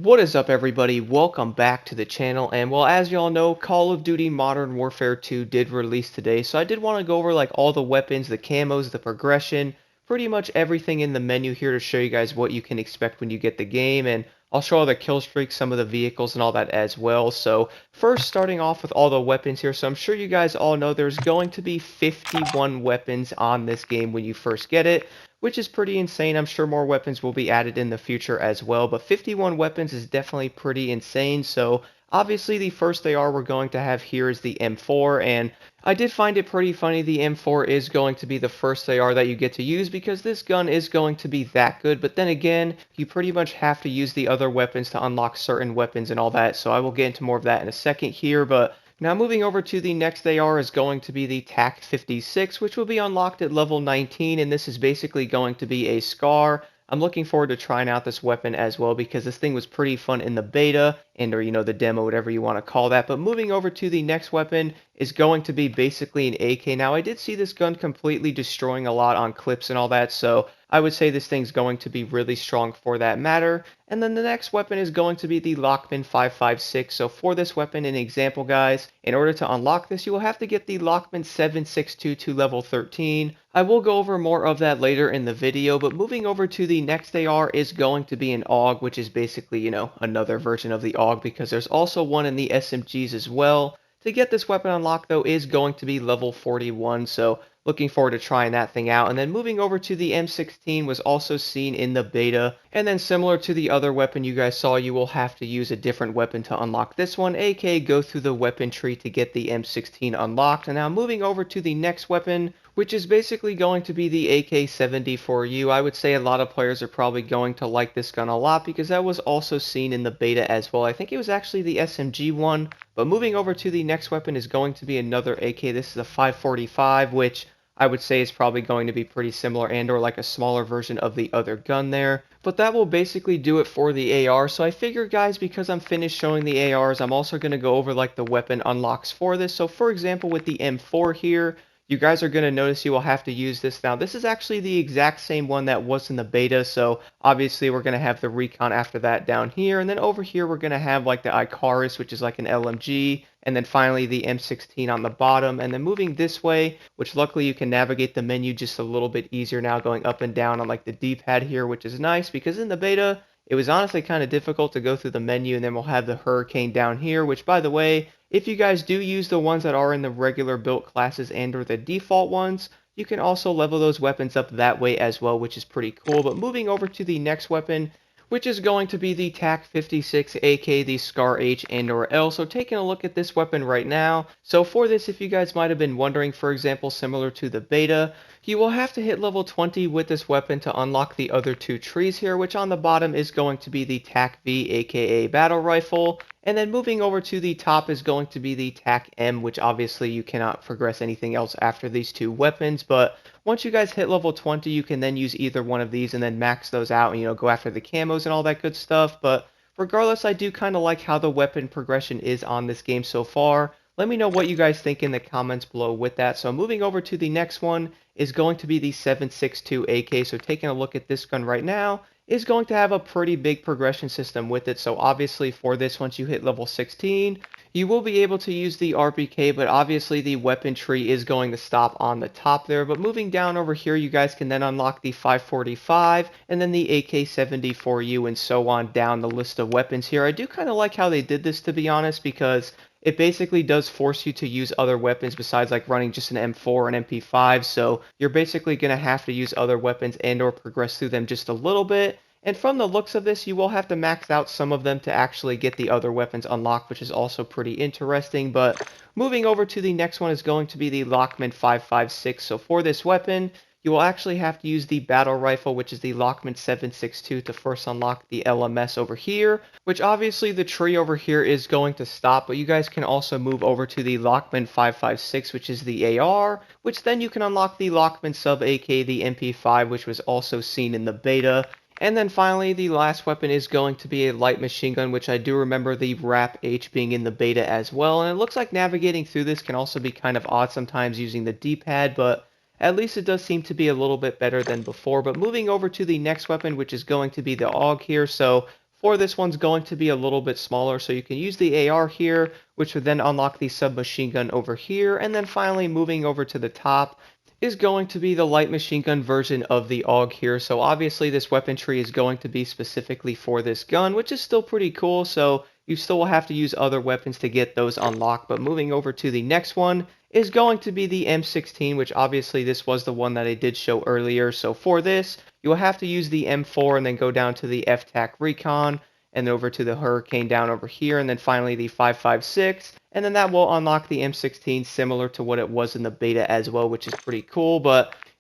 What is up, everybody? Welcome back to the channel. And well, as y'all know, Call of Duty Modern Warfare 2 did release today, so I did want to go over like all the weapons, the camos, the progression, pretty much everything in the menu here to show you guys what you can expect when you get the game. And I'll show all the kill streaks, some of the vehicles and all that as well. So first, starting off with all the weapons here. So I'm sure you guys all know there's going to be 51 weapons on this game when you first get it, which is pretty insane. I'm sure more weapons will be added in the future as well, but 51 weapons is definitely pretty insane. So obviously the first AR we're going to have here is the M4, and I did find it pretty funny the M4 is going to be the first AR that you get to use because this gun is going to be that good, but then again, you pretty much have to use the other weapons to unlock certain weapons and all that, so I will get into more of that in a second here, but now moving over to the next AR is going to be the TAC 56, which will be unlocked at level 19, and this is basically going to be a SCAR. I'm looking forward to trying out this weapon as well because this thing was pretty fun in the beta and or the demo, whatever you want to call that. But moving over to the next weapon is going to be basically an AK. Now I did see this gun completely destroying a lot on clips and all that, so I would say this thing's going to be really strong for that matter. And then the next weapon is going to be the Lockman 556. So for this weapon, an example, guys, in order to unlock this, you will have to get the Lockman 762 to level 13. I will go over more of that later in the video, but moving over to the next AR is going to be an AUG, which is basically, another version of the AUG because there's also one in the SMGs as well. To get this weapon unlocked, though, is going to be level 41, so looking forward to trying that thing out. And then moving over to the M16 was also seen in the beta. And then similar to the other weapon you guys saw, you will have to use a different weapon to unlock this one, aka go through the weapon tree to get the M16 unlocked. And now moving over to the next weapon, which is basically going to be the AK-74U. I would say a lot of players are probably going to like this gun a lot because that was also seen in the beta as well. I think it was actually the SMG one. But moving over to the next weapon is going to be another AK. This is a 545, which I would say is probably going to be pretty similar and or like a smaller version of the other gun there. But that will basically do it for the AR. So I figured, guys, because I'm finished showing the ARs, I'm also going to go over like the weapon unlocks for this. So for example, with the M4 here, you guys are going to notice you will have to use this. Now, this is actually the exact same one that was in the beta, so obviously we're going to have the Recon after that down here, and then over here we're going to have like the Icarus, which is like an LMG, and then finally the M16 on the bottom, and then moving this way, which luckily you can navigate the menu just a little bit easier now going up and down on like the D-pad here, which is nice because in the beta, it was honestly kind of difficult to go through the menu, and then we'll have the Hurricane down here, which by the way, if you guys do use the ones that are in the regular built classes and or the default ones, you can also level those weapons up that way as well, which is pretty cool. But moving over to the next weapon, which is going to be the TAC 56, aka the SCAR H and or L. So taking a look at this weapon right now. So for this, if you guys might have been wondering, for example, similar to the beta, you will have to hit level 20 with this weapon to unlock the other two trees here, which on the bottom is going to be the TAC V, aka Battle Rifle. And then moving over to the top is going to be the TAC M, which obviously you cannot progress anything else after these two weapons. But once you guys hit level 20, you can then use either one of these and then max those out and, go after the camos and all that good stuff. But regardless, I do kind of like how the weapon progression is on this game so far. Let me know what you guys think in the comments below with that. So moving over to the next one is going to be the 7.62 AK. So taking a look at this gun right now is going to have a pretty big progression system with it. So obviously for this, once you hit level 16, you will be able to use the RPK, but obviously the weapon tree is going to stop on the top there. But moving down over here, you guys can then unlock the 545 and then the AK-74U and so on down the list of weapons here. I do kind of like how they did this, to be honest, because it basically does force you to use other weapons besides like running just an M4 and MP5, so you're basically going to have to use other weapons and or progress through them just a little bit. And from the looks of this, you will have to max out some of them to actually get the other weapons unlocked, which is also pretty interesting. But moving over to the next one is going to be the Lockman 556. So for this weapon, you will actually have to use the battle rifle, which is the Lockman 762, to first unlock the LMS over here, which obviously the tree over here is going to stop, but you guys can also move over to the Lockman 556, which is the AR, which then you can unlock the Lockman Sub AK, the MP5, which was also seen in the beta. And then finally, the last weapon is going to be a light machine gun, which I do remember the Wrap H being in the beta as well. And it looks like navigating through this can also be kind of odd sometimes using the D-pad, but at least it does seem to be a little bit better than before. But moving over to the next weapon, which is going to be the AUG here. So for this one's going to be a little bit smaller, so you can use the AR here, which would then unlock the submachine gun over here, and then finally moving over to the top is going to be the light machine gun version of the AUG here. So obviously this weapon tree is going to be specifically for this gun, which is still pretty cool. So you still will have to use other weapons to get those unlocked. But moving over to the next one is going to be the M16, which obviously this was the one that I did show earlier. So for this, you will have to use the M4 and then go down to the FTAC Recon and over to the Hurricane down over here, and then finally the 5.56, and then that will unlock the M16 similar to what it was in the beta as well, which is pretty cool.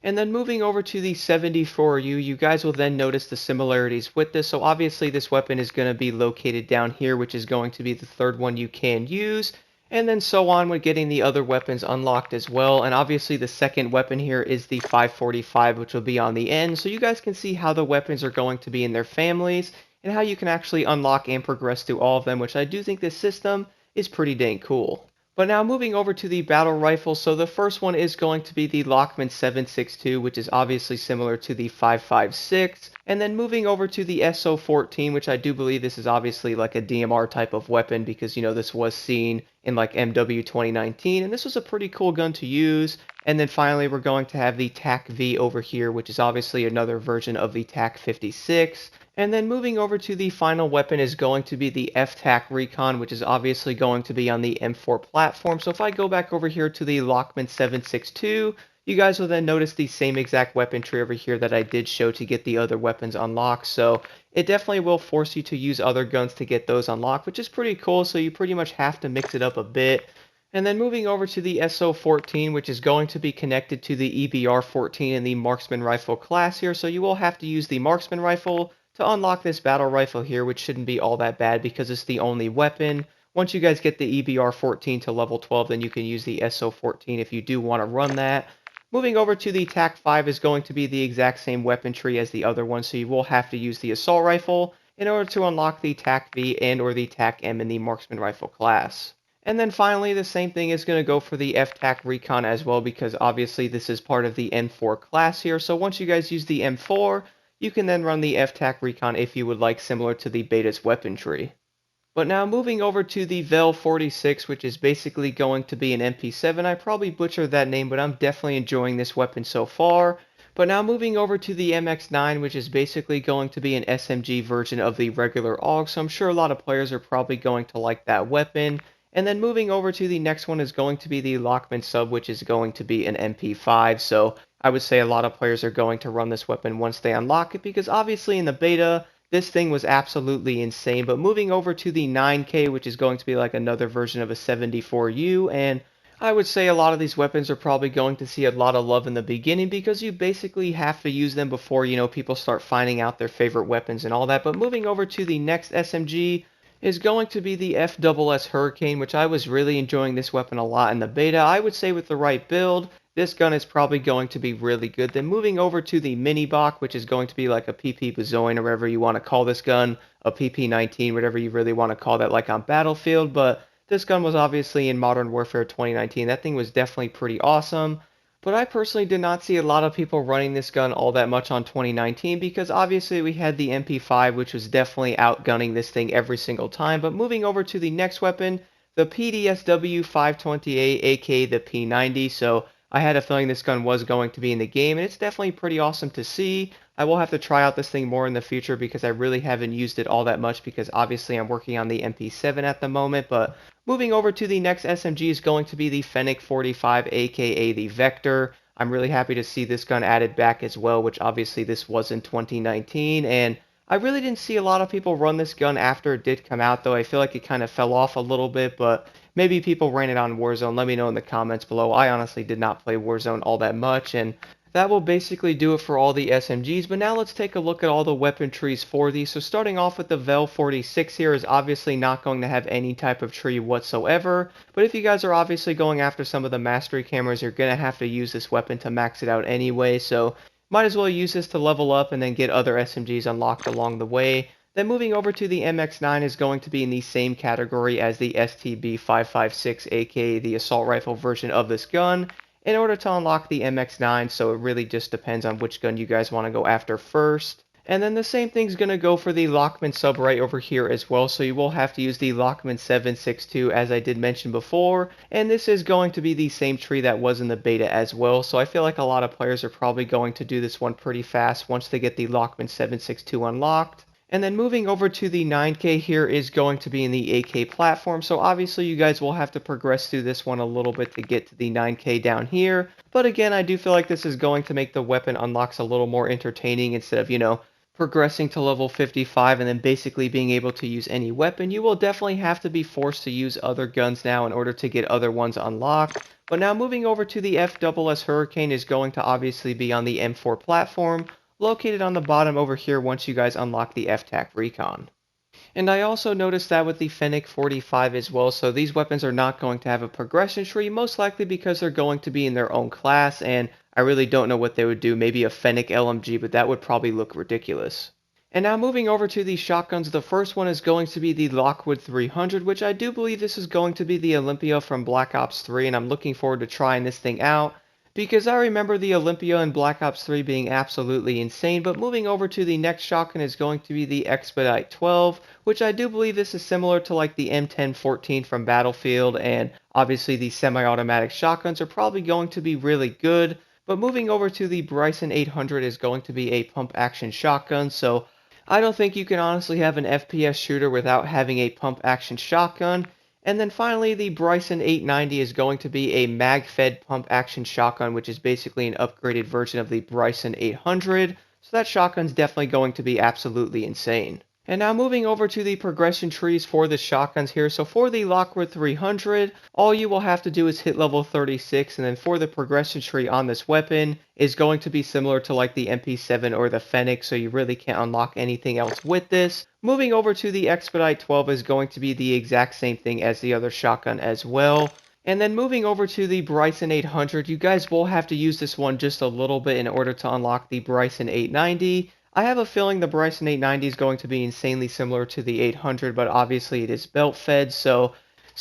And then moving over to the 74U, you guys will then notice the similarities with this. So obviously this weapon is going to be located down here, which is going to be the third one you can use, and then so on with getting the other weapons unlocked as well. And obviously the second weapon here is the 545, which will be on the end, so you guys can see how the weapons are going to be in their families and how you can actually unlock and progress through all of them, which I do think this system is pretty dang cool. But now moving over to the battle rifle, so the first one is going to be the Lockman 7.62, which is obviously similar to the 5.56, and then moving over to the SO14, which I do believe this is obviously like a DMR type of weapon, because you know this was seen in like MW 2019, and this was a pretty cool gun to use. And then finally we're going to have the TAC V over here, which is obviously another version of the TAC 56. And then moving over to the final weapon is going to be the FTAC Recon, which is obviously going to be on the M4 platform. So if I go back over here to the Lockman 7.62, you guys will then notice the same exact weapon tree over here that I did show to get the other weapons unlocked. So it definitely will force you to use other guns to get those unlocked, which is pretty cool. So you pretty much have to mix it up a bit. And then moving over to the SO14, which is going to be connected to the EBR-14 in the Marksman Rifle class here. So you will have to use the Marksman Rifle to unlock this battle rifle here, which shouldn't be all that bad because it's the only weapon. Once you guys get the EBR-14 to level 12, then you can use the SO14 if you do want to run that. Moving over to the TAC-5 is going to be the exact same weapon tree as the other one, so you will have to use the assault rifle in order to unlock the TAC-V and or the TAC-M in the Marksman Rifle class. And then finally, the same thing is going to go for the FTAC Recon as well, because obviously this is part of the M4 class here. So once you guys use the M4, you can then run the FTAC Recon if you would like, similar to the beta's weapon tree. But now moving over to the Vel 46, which is basically going to be an MP7. I probably butchered that name, but I'm definitely enjoying this weapon so far. But now moving over to the MX9, which is basically going to be an SMG version of the regular AUG, so I'm sure a lot of players are probably going to like that weapon. And then moving over to the next one is going to be the Lockman Sub, which is going to be an MP5. So I would say a lot of players are going to run this weapon once they unlock it, because obviously in the beta, this thing was absolutely insane. But moving over to the 9K, which is going to be like another version of a 74U, and I would say a lot of these weapons are probably going to see a lot of love in the beginning, because you basically have to use them before, you know, people start finding out their favorite weapons and all that. But moving over to the next SMG is going to be the FSS Hurricane, which I was really enjoying this weapon a lot in the beta. I would say with the right build, this gun is probably going to be really good. Then moving over to the Mini Bach, which is going to be like a PP Bazoin, or whatever you want to call this gun, a PP19, whatever you really want to call that, like on Battlefield. But this gun was obviously in Modern Warfare 2019. That thing was definitely pretty awesome. But I personally did not see a lot of people running this gun all that much on 2019, because obviously we had the MP5, which was definitely outgunning this thing every single time. But moving over to the next weapon, the PDSW 528, aka the P90. So I had a feeling this gun was going to be in the game, and it's definitely pretty awesome to see. I will have to try out this thing more in the future, because I really haven't used it all that much, because obviously I'm working on the MP7 at the moment. But moving over to the next SMG is going to be the Fennec 45, aka the Vector. I'm really happy to see this gun added back as well, which obviously this was in 2019, and I really didn't see a lot of people run this gun after it did come out, though. I feel like it kind of fell off a little bit, but maybe people ran it on Warzone. Let me know in the comments below. I honestly did not play Warzone all that much, and that will basically do it for all the SMGs. But now let's take a look at all the weapon trees for these. So starting off with the Vel 46 here is obviously not going to have any type of tree whatsoever. But if you guys are obviously going after some of the mastery cameras, you're going to have to use this weapon to max it out anyway. So might as well use this to level up and then get other SMGs unlocked along the way. Then moving over to the MX9 is going to be in the same category as the STB 556, aka the assault rifle version of this gun, in order to unlock the MX9, so it really just depends on which gun you guys want to go after first. And then the same thing's going to go for the Lockman sub right over here as well, so you will have to use the Lockman 762 as I did mention before, and this is going to be the same tree that was in the beta as well, so I feel like a lot of players are probably going to do this one pretty fast once they get the Lockman 762 unlocked. And then moving over to the 9K here is going to be in the 8K platform, so obviously you guys will have to progress through this one a little bit to get to the 9K down here, but again, I do feel like this is going to make the weapon unlocks a little more entertaining instead of, progressing to level 55 and then basically being able to use any weapon. You will definitely have to be forced to use other guns now in order to get other ones unlocked. But now moving over to the FSS Hurricane is going to obviously be on the M4 platform, located on the bottom over here once you guys unlock the FTAC Recon. And I also noticed that with the Fennec 45 as well, so these weapons are not going to have a progression tree, most likely because they're going to be in their own class, and I really don't know what they would do, maybe a Fennec LMG, but that would probably look ridiculous. And now moving over to the shotguns, the first one is going to be the Lockwood 300, which I do believe this is going to be the Olympia from Black Ops 3, and I'm looking forward to trying this thing out, because I remember the Olympia in Black Ops 3 being absolutely insane. But moving over to the next shotgun is going to be the Expedite 12, which I do believe this is similar to like the M1014 from Battlefield, and obviously the semi-automatic shotguns are probably going to be really good. But moving over to the Bryson 800 is going to be a pump action shotgun, so I don't think you can honestly have an FPS shooter without having a pump action shotgun. And then finally, the Bryson 890 is going to be a mag-fed pump-action shotgun, which is basically an upgraded version of the Bryson 800. So that shotgun's definitely going to be absolutely insane. And now moving over to the progression trees for the shotguns here. So for the Lockwood 300, all you will have to do is hit level 36, and then for the progression tree on this weapon is going to be similar to like the MP7 or the Fennec, so you really can't unlock anything else with this. Moving over to the Expedite 12 is going to be the exact same thing as the other shotgun as well. And then moving over to the Bryson 800, you guys will have to use this one just a little bit in order to unlock the Bryson 890. I have a feeling the Bryson 890 is going to be insanely similar to the 800, but obviously it is belt fed, so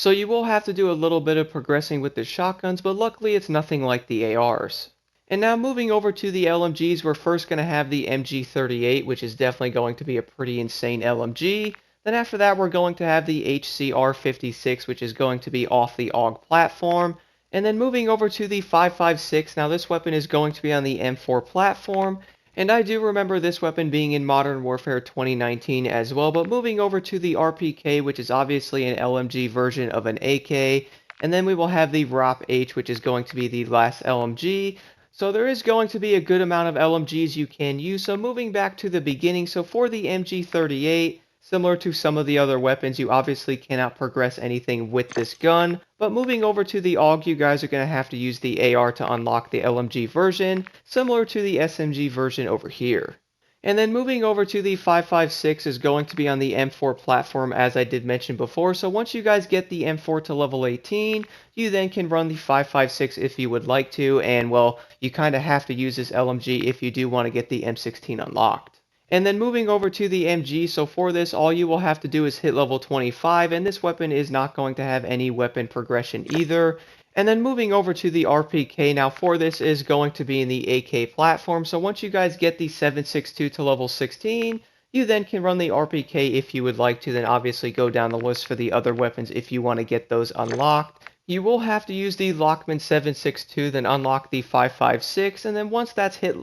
you will have to do a little bit of progressing with the shotguns, but luckily it's nothing like the ARs. And now moving over to the LMGs, we're first going to have the MG38, which is definitely going to be a pretty insane LMG. Then after that, we're going to have the HCR56, which is going to be off the AUG platform. And then moving over to the 5.56, now this weapon is going to be on the M4 platform. And I do remember this weapon being in Modern Warfare 2019 as well, but moving over to the RPK, which is obviously an LMG version of an AK, and then we will have the ROP-H, which is going to be the last LMG. So there is going to be a good amount of LMGs you can use. So moving back to the beginning, so for the MG38, similar to some of the other weapons, you obviously cannot progress anything with this gun. But moving over to the AUG, you guys are going to have to use the AR to unlock the LMG version, similar to the SMG version over here. And then moving over to the 5.56 is going to be on the M4 platform, as I did mention before. So once you guys get the M4 to level 18, you then can run the 5.56 if you would like to. And well, you kind of have to use this LMG if you do want to get the M16 unlocked. And then moving over to the MG, so for this, all you will have to do is hit level 25, and this weapon is not going to have any weapon progression either. And then moving over to the RPK, now for this is going to be in the AK platform, so once you guys get the 7.62 to level 16, you then can run the RPK if you would like to, then obviously go down the list for the other weapons if you want to get those unlocked. You will have to use the Lockman 7.62, then unlock the 5.56, and then once that's hit,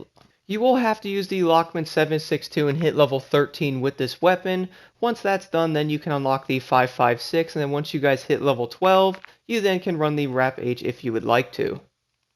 you will have to use the Lockman 7.62 and hit level 13 with this weapon. Once that's done, then you can unlock the 5.56, and then once you guys hit level 12, you then can run the RAP-H if you would like to.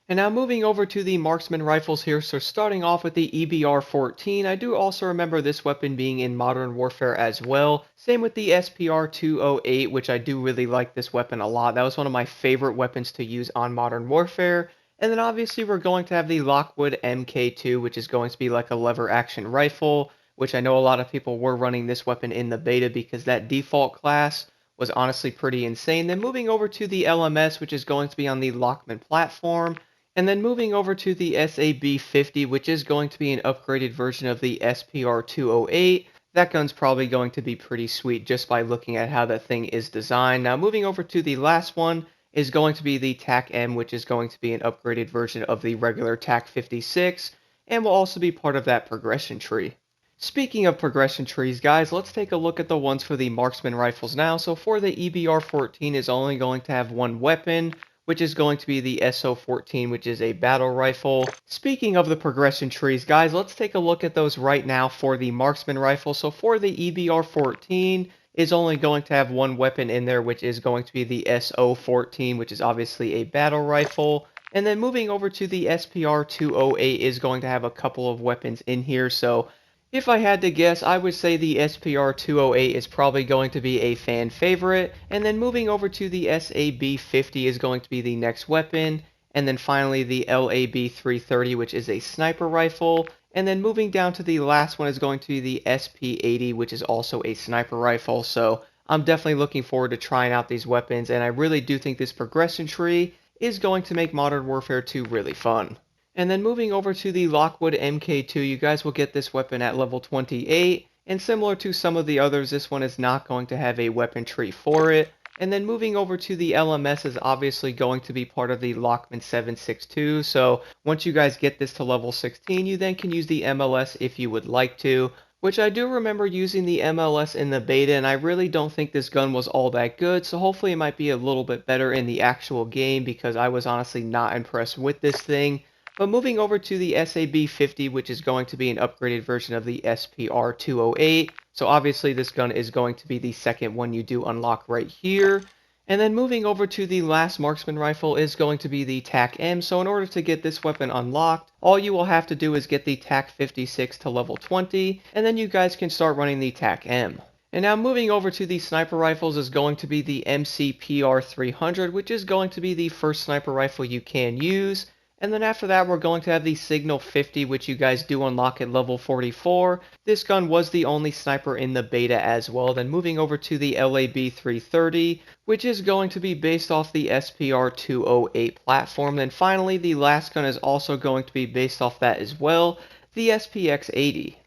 And now moving over to the Marksman Rifles here, so starting off with the EBR-14, I do also remember this weapon being in Modern Warfare as well. Same with the SPR-208, which I do really like this weapon a lot. That was one of my favorite weapons to use on Modern Warfare. And then obviously we're going to have the Lockwood MK2, which is going to be like a lever action rifle, which I know a lot of people were running this weapon in the beta because that default class was honestly pretty insane. Then moving over to the LMS, which is going to be on the Lockman platform. And then moving over to the SAB-50, which is going to be an upgraded version of the SPR-208. That gun's probably going to be pretty sweet just by looking at how that thing is designed. Now moving over to the last one is going to be the TAC-M, which is going to be an upgraded version of the regular TAC-56, and will also be part of that progression tree. Speaking of progression trees, guys, let's take a look at the ones for the Marksman Rifles now. So for the EBR-14 is only going to have one weapon, which is going to be the SO-14, which is a battle rifle. Speaking of the progression trees, guys, let's take a look at those right now for the Marksman Rifle. So for the EBR-14 is only going to have one weapon in there, which is going to be the SO-14, which is obviously a battle rifle. And then moving over to the SPR-208 is going to have a couple of weapons in here. So if I had to guess, I would say the SPR-208 is probably going to be a fan favorite, and then moving over to the SAB-50 is going to be the next weapon, and then finally the LAB-330, which is a sniper rifle, and then moving down to the last one is going to be the SP-80, which is also a sniper rifle. So I'm definitely looking forward to trying out these weapons, and I really do think this progression tree is going to make Modern Warfare 2 really fun. And then moving over to the Lockwood MK2, you guys will get this weapon at level 28, and similar to some of the others, this one is not going to have a weapon tree for it. And then moving over to the LMS is obviously going to be part of the Lockman 762, so once you guys get this to level 16, you then can use the MLS if you would like to, which I do remember using the MLS in the beta, and I really don't think this gun was all that good, so hopefully it might be a little bit better in the actual game, because I was honestly not impressed with this thing. But moving over to the SAB-50, which is going to be an upgraded version of the SPR-208. So obviously this gun is going to be the second one you do unlock right here. And then moving over to the last marksman rifle is going to be the TAC-M. So in order to get this weapon unlocked, all you will have to do is get the TAC-56 to level 20, and then you guys can start running the TAC-M. And now moving over to the sniper rifles is going to be the MCPR-300, which is going to be the first sniper rifle you can use. And then after that, we're going to have the Signal 50, which you guys do unlock at level 44. This gun was the only sniper in the beta as well. Then moving over to the LAB 330, which is going to be based off the SPR 208 platform. Then finally, the last gun is also going to be based off that as well, the SPX 80.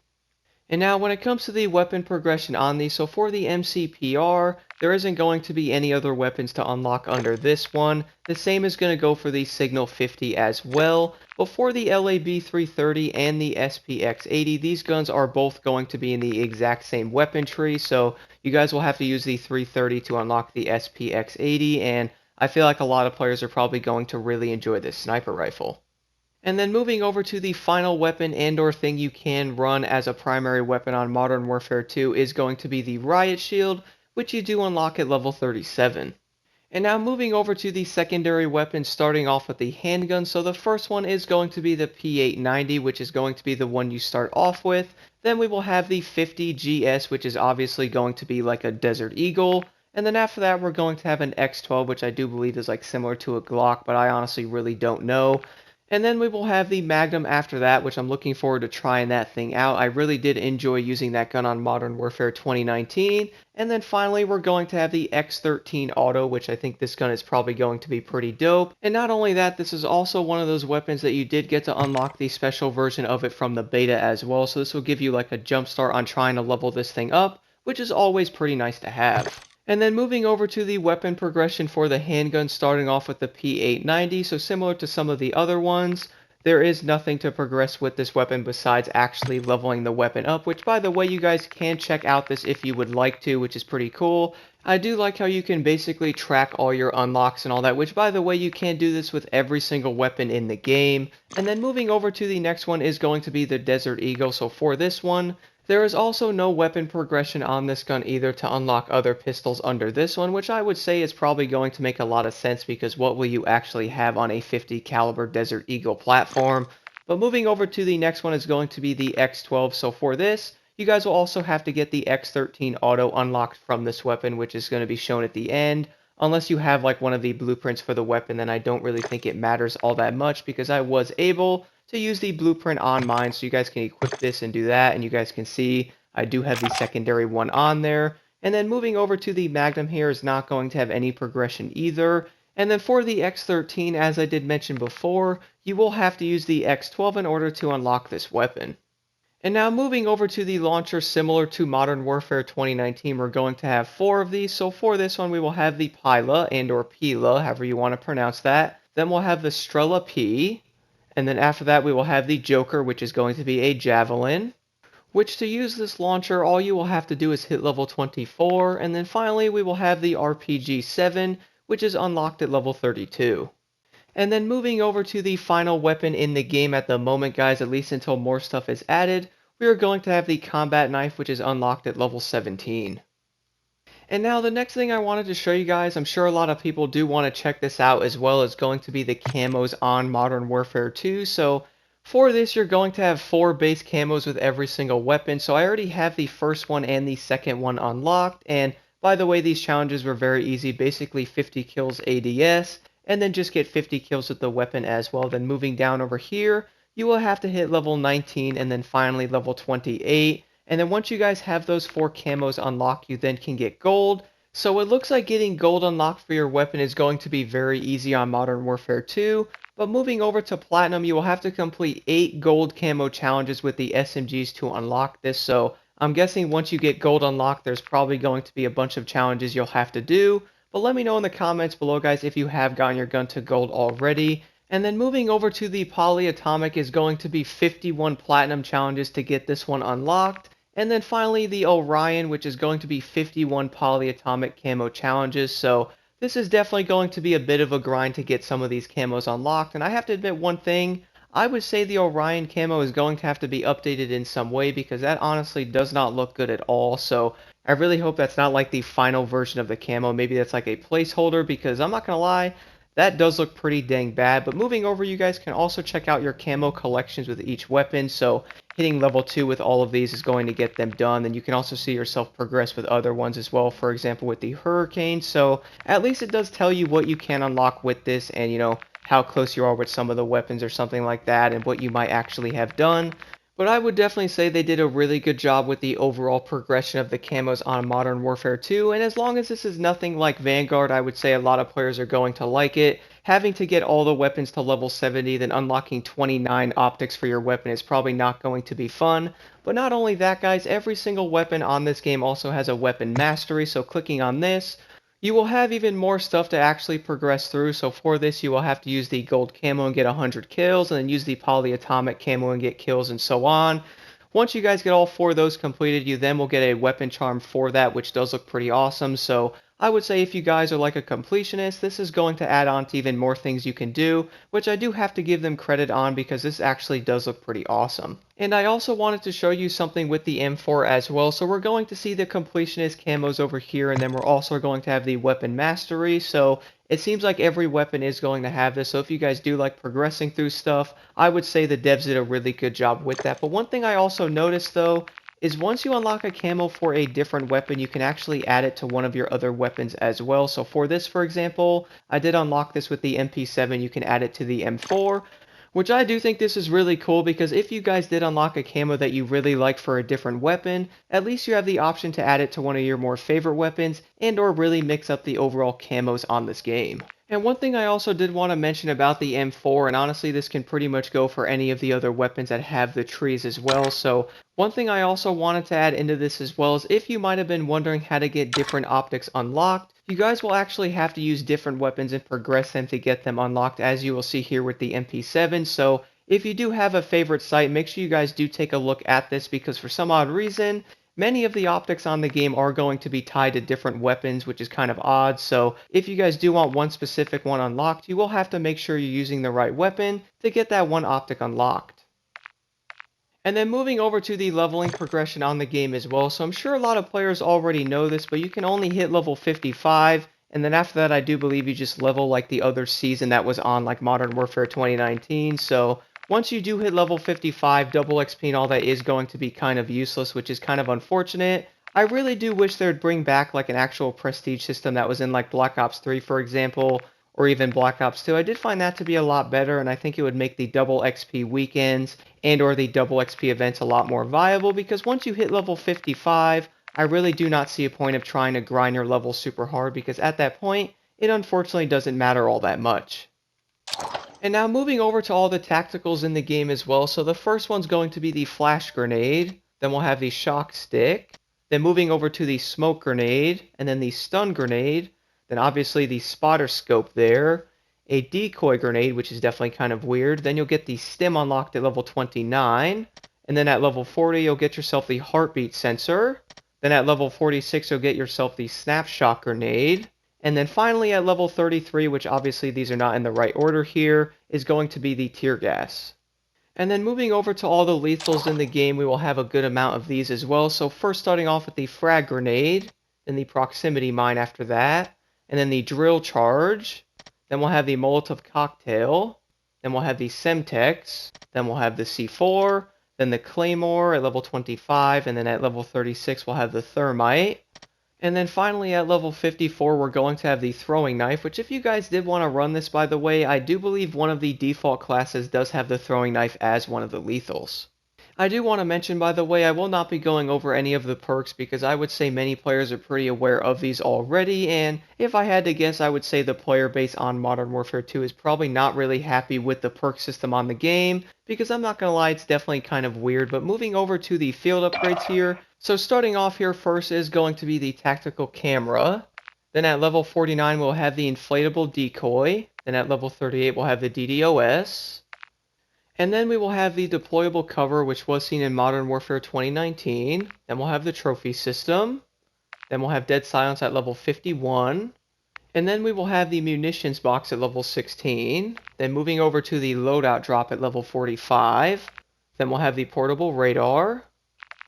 And now when it comes to the weapon progression on these, so for the MCPR, there isn't going to be any other weapons to unlock under this one. The same is going to go for the Signal 50 as well. But for the LAB 330 and the SPX 80, these guns are both going to be in the exact same weapon tree. So you guys will have to use the 330 to unlock the SPX 80. And I feel like a lot of players are probably going to really enjoy this sniper rifle. And then moving over to the final weapon and/or thing you can run as a primary weapon on Modern Warfare 2 is going to be the Riot Shield, which you do unlock at level 37. And now moving over to the secondary weapons, starting off with the handgun. So the first one is going to be the P890, which is going to be the one you start off with. Then we will have the 50GS, which is obviously going to be like a Desert Eagle. And then after that, we're going to have an X12, which I do believe is like similar to a Glock, but I honestly really don't know. And then we will have the Magnum after that, which I'm looking forward to trying that thing out. I really did enjoy using that gun on Modern Warfare 2019. And then finally, we're going to have the X13 Auto, which I think this gun is probably going to be pretty dope. And not only that, this is also one of those weapons that you did get to unlock the special version of it from the beta as well. So this will give you like a jump start on trying to level this thing up, which is always pretty nice to have. And then moving over to the weapon progression for the handgun, starting off with the P890, so similar to some of the other ones, there is nothing to progress with this weapon besides actually leveling the weapon up, which by the way, you guys can check out this if you would like to, which is pretty cool. I do like how you can basically track all your unlocks and all that, which by the way, you can do this with every single weapon in the game. And then moving over to the next one is going to be the Desert Eagle, so for this one, there is also no weapon progression on this gun either to unlock other pistols under this one, which I would say is probably going to make a lot of sense because what will you actually have on a 50 caliber Desert Eagle platform? But moving over to the next one is going to be the X12, so for this, you guys will also have to get the X13 Auto unlocked from this weapon, which is going to be shown at the end. Unless you have like one of the blueprints for the weapon, then I don't really think it matters all that much because I was able to use the blueprint on mine, so you guys can equip this and do that, and you guys can see I do have the secondary one on there. And then moving over to the Magnum here is not going to have any progression either. And then for the X13, as I did mention before, you will have to use the X12 in order to unlock this weapon. And now moving over to the launcher, similar to Modern Warfare 2019, we're going to have 4 of these. So for this one, we will have the Pila and/or Pila, however you want to pronounce that. Then we'll have the Strela P. And then after that, we will have the Joker, which is going to be a Javelin. which to use this launcher, all you will have to do is hit level 24, and then finally we will have the RPG-7, which is unlocked at level 32. And then moving over to the final weapon in the game at the moment, guys, at least until more stuff is added, we are going to have the combat knife, which is unlocked at level 17. And now the next thing I wanted to show you guys, I'm sure a lot of people do want to check this out as well, is going to be the camos on Modern Warfare 2. So for this, you're going to have 4 base camos with every single weapon. So I already have the first one and the second one unlocked. And by the way, these challenges were very easy, basically 50 kills ADS, and then just get 50 kills with the weapon as well. Then moving down over here, you will have to hit level 19 and then finally level 28. And then once you guys have those 4 camos unlocked, you then can get gold. So it looks like getting gold unlocked for your weapon is going to be very easy on Modern Warfare 2. But moving over to Platinum, you will have to complete 8 gold camo challenges with the SMGs to unlock this. So I'm guessing once you get gold unlocked, there's probably going to be a bunch of challenges you'll have to do. But let me know in the comments below, guys, if you have gotten your gun to gold already. And then moving over to the Polyatomic is going to be 51 platinum challenges to get this one unlocked. And then finally the Orion, which is going to be 51 Polyatomic camo challenges. So this is definitely going to be a bit of a grind to get some of these camos unlocked. And I have to admit one thing, I would say the Orion camo is going to have to be updated in some way because that honestly does not look good at all. So I really hope that's not like the final version of the camo. Maybe that's like a placeholder because I'm not going to lie, that does look pretty dang bad. But moving over, you guys can also check out your camo collections with each weapon. So hitting level 2 with all of these is going to get them done. Then you can also see yourself progress with other ones as well. For example, with the Hurricane. So at least it does tell you what you can unlock with this and, you know, how close you are with some of the weapons or something like that and what you might actually have done. But I would definitely say they did a really good job with the overall progression of the camos on Modern Warfare 2, and as long as this is nothing like Vanguard, I would say a lot of players are going to like it. Having to get all the weapons to level 70, then unlocking 29 optics for your weapon is probably not going to be fun. But not only that, guys, every single weapon on this game also has a weapon mastery, so clicking on this, you will have even more stuff to actually progress through. So for this, you will have to use the gold camo and get 100 kills, and then use the polyatomic camo and get kills, and so on. Once you guys get all 4 of those completed, you then will get a weapon charm for that, which does look pretty awesome. So I would say if you guys are like a completionist, this is going to add on to even more things you can do, which I do have to give them credit on because this actually does look pretty awesome. And I also wanted to show you something with the M4 as well. So we're going to see the completionist camos over here, and then we're also going to have the weapon mastery. So it seems like every weapon is going to have this. So if you guys do like progressing through stuff, I would say the devs did a really good job with that. But one thing I also noticed though, is once you unlock a camo for a different weapon, you can actually add it to one of your other weapons as well. So for this, for example, I did unlock this with the MP7. You can add it to the M4, which I do think this is really cool because if you guys did unlock a camo that you really like for a different weapon, at least you have the option to add it to one of your more favorite weapons and or really mix up the overall camos on this game. And one thing I also did want to mention about the M4, and honestly this can pretty much go for any of the other weapons that have the trees as well, so one thing I also wanted to add into this as well is if you might have been wondering how to get different optics unlocked, you guys will actually have to use different weapons and progress them to get them unlocked, as you will see here with the MP7. So if you do have a favorite site, make sure you guys do take a look at this because for some odd reason, many of the optics on the game are going to be tied to different weapons, which is kind of odd. So if you guys do want one specific one unlocked, you will have to make sure you're using the right weapon to get that one optic unlocked. And then moving over to the leveling progression on the game as well. So I'm sure a lot of players already know this, but you can only hit level 55. And then after that, I do believe you just level like the other season that was on like Modern Warfare 2019. So once you do hit level 55, double XP and all that is going to be kind of useless, which is kind of unfortunate. I really do wish they'd bring back like an actual prestige system that was in like Black Ops 3, for example, or even Black Ops 2. I did find that to be a lot better, and I think it would make the double XP weekends and or the double XP events a lot more viable, because once you hit level 55, I really do not see a point of trying to grind your level super hard, because at that point, it unfortunately doesn't matter all that much. And now moving over to all the tacticals in the game as well. So the first one's going to be the flash grenade, then we'll have the shock stick, then moving over to the smoke grenade, and then the stun grenade, then obviously the spotter scope there, a decoy grenade, which is definitely kind of weird. Then you'll get the stim unlocked at level 29, And then at level 40, you'll get yourself the heartbeat sensor. Then at level 46, you'll get yourself the snapshot grenade. And then finally at level 33, which obviously these are not in the right order here, is going to be the tear gas. And then moving over to all the lethals in the game, we will have a good amount of these as well. So first starting off with the frag grenade, then the proximity mine after that, and then the drill charge. Then we'll have the Molotov cocktail. Then we'll have the Semtex. Then we'll have the C4. Then the Claymore at level 25. And then at level 36, we'll have the Thermite. And then finally at level 54, we're going to have the throwing knife, which if you guys did want to run this, by the way, I do believe one of the default classes does have the throwing knife as one of the lethals. I do want to mention, by the way, I will not be going over any of the perks because I would say many players are pretty aware of these already, and if I had to guess, I would say the player base on Modern Warfare 2 is probably not really happy with the perk system on the game, because I'm not going to lie, it's definitely kind of weird. But moving over to the field upgrades here, so starting off here first is going to be the tactical camera. Then at level 49, we'll have the inflatable decoy. Then at level 38, we'll have the DDoS. And then we will have the deployable cover, which was seen in Modern Warfare 2019. Then we'll have the trophy system. Then we'll have dead silence at level 51. And then we will have the munitions box at level 16. Then moving over to the loadout drop at level 45. Then we'll have the portable radar.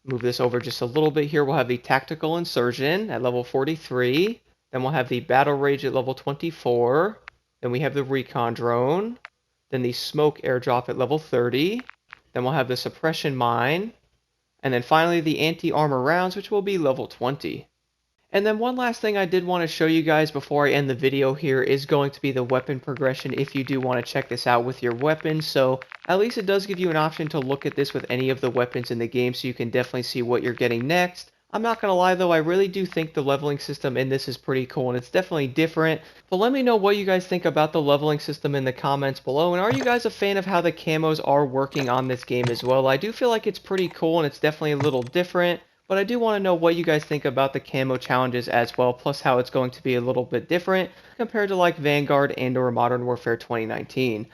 Move this over just a little bit here. We'll have the tactical insurgent at level 43. Then we'll have the battle rage at level 24. Then we have the recon drone. Then the smoke airdrop at level 30. Then we'll have the suppression mine. And then finally the anti-armor rounds, which will be level 20. And then one last thing I did want to show you guys before I end the video here is going to be the weapon progression if you do want to check this out with your weapons. So at least it does give you an option to look at this with any of the weapons in the game, so you can definitely see what you're getting next. I'm not going to lie though, I really do think the leveling system in this is pretty cool, and it's definitely different. But let me know what you guys think about the leveling system in the comments below, and are you guys a fan of how the camos are working on this game as well? I do feel like it's pretty cool, and it's definitely a little different. But I do want to know what you guys think about the camo challenges as well, plus how it's going to be a little bit different compared to like Vanguard and or Modern Warfare 2019.